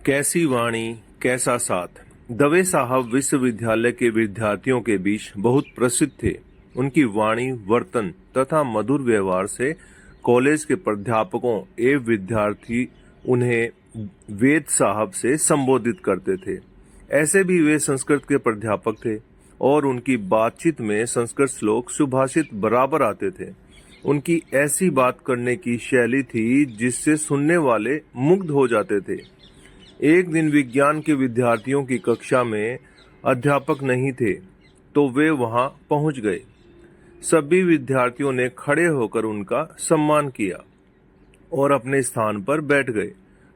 कैसी वाणी कैसा साथ। दवे साहब विश्वविद्यालय के विद्यार्थियों के बीच बहुत प्रसिद्ध थे। उनकी वाणी, वर्तन तथा मधुर व्यवहार से कॉलेज के प्राध्यापकों एवं विद्यार्थी उन्हें वेद साहब से संबोधित करते थे। ऐसे भी वे संस्कृत के प्राध्यापक थे और उनकी बातचीत में संस्कृत श्लोक, सुभाषित बराबर आते थे। उनकी ऐसी बात करने की शैली थी जिससे सुनने वाले मुग्ध हो जाते थे। एक दिन विज्ञान के विद्यार्थियों की कक्षा में अध्यापक नहीं थे, तो वे वहां पहुंच गए। सभी विद्यार्थियों ने खड़े होकर उनका सम्मान किया और अपने स्थान पर बैठ गए।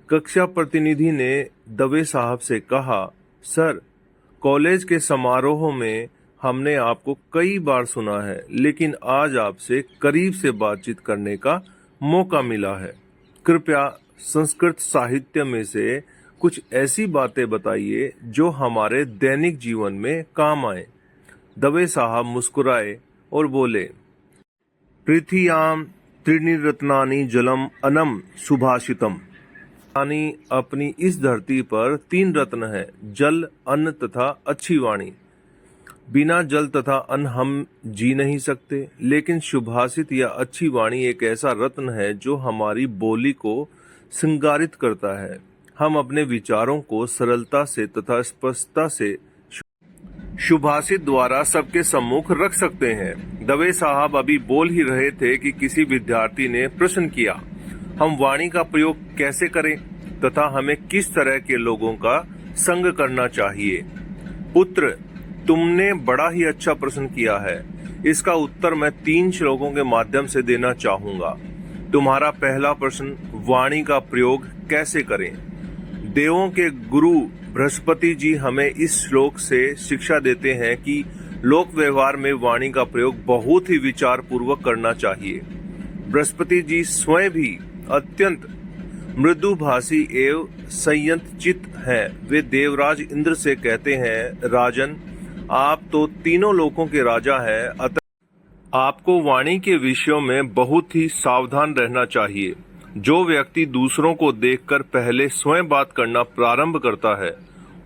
कक्षा प्रतिनिधि ने दवे साहब से कहा, सर, कॉलेज के समारोह में हमने आपको कई बार सुना है, लेकिन आज आपसे करीब से बातचीत करने का मौका मिला है। कृपया संस्कृत साहित्य में से कुछ ऐसी बातें बताइए जो हमारे दैनिक जीवन में काम आए। दवे साहब मुस्कुराए और बोले, पृथियाम त्रीणि रत्नानि जलम अनम सुभाषितम। यानी अपनी इस धरती पर 3 रत्न है, जल, अन्न तथा अच्छी वाणी। बिना जल तथा अन्न हम जी नहीं सकते, लेकिन सुभाषित या अच्छी वाणी एक ऐसा रत्न है जो हमारी बोली को श्रृंगारित करता है। हम अपने विचारों को सरलता से तथा स्पष्टता से सुभाषित द्वारा सबके सम्मुख रख सकते हैं। दवे साहब अभी बोल ही रहे थे कि किसी विद्यार्थी ने प्रश्न किया, हम वाणी का प्रयोग कैसे करें तथा हमें किस तरह के लोगों का संग करना चाहिए। पुत्र, तुमने बड़ा ही अच्छा प्रश्न किया है। इसका उत्तर मैं 3 श्लोकों के माध्यम से देना चाहूंगा। तुम्हारा पहला प्रश्न, वाणी का प्रयोग कैसे करें। देवों के गुरु बृहस्पति जी हमें इस श्लोक से शिक्षा देते हैं कि लोक व्यवहार में वाणी का प्रयोग बहुत ही विचार पूर्वक करना चाहिए। बृहस्पति जी स्वयं भी अत्यंत मृदुभाषी एवं संयत चित्त हैं। वे देवराज इंद्र से कहते हैं, राजन, आप तो तीनों लोकों के राजा हैं, अतः आपको वाणी के विषयों में बहुत ही सावधान रहना चाहिए। जो व्यक्ति दूसरों को देखकर पहले स्वयं बात करना प्रारंभ करता है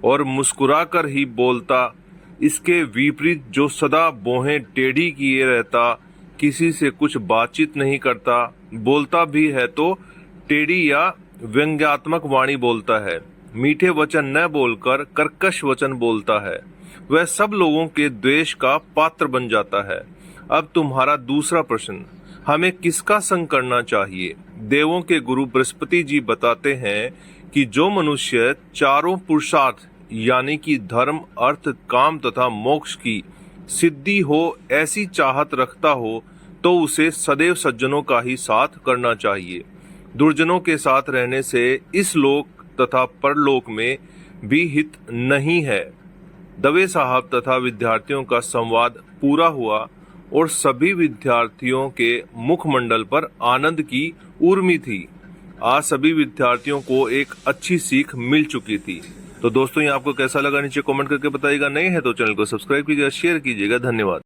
और मुस्कुराकर ही बोलता, इसके विपरीत जो सदा भौहें टेढ़ी किए रहता, किसी से कुछ बातचीत नहीं करता, बोलता भी है तो टेढ़ी या व्यंग्यात्मक वाणी बोलता है, मीठे वचन न बोलकर कर्कश वचन बोलता है, वह सब लोगों के द्वेष का पात्र बन जाता है। अब तुम्हारा दूसरा प्रश्न, हमें किसका संग करना चाहिए। देवों के गुरु बृहस्पति जी बताते हैं कि जो मनुष्य चारों पुरुषार्थ यानी कि धर्म, अर्थ, काम तथा मोक्ष की सिद्धि हो ऐसी चाहत रखता हो, तो उसे सदैव सज्जनों का ही साथ करना चाहिए। दुर्जनों के साथ रहने से इस लोक तथा परलोक में भी हित नहीं है। दवे साहब तथा विद्यार्थियों का संवाद पूरा हुआ और सभी विद्यार्थियों के मुखमंडल पर आनंद की उर्मी थी। आज सभी विद्यार्थियों को एक अच्छी सीख मिल चुकी थी। तो दोस्तों, ये आपको कैसा लगा नीचे कमेंट करके बताइएगा। नए हैं तो चैनल को सब्सक्राइब कीजिएगा, शेयर कीजिएगा। धन्यवाद।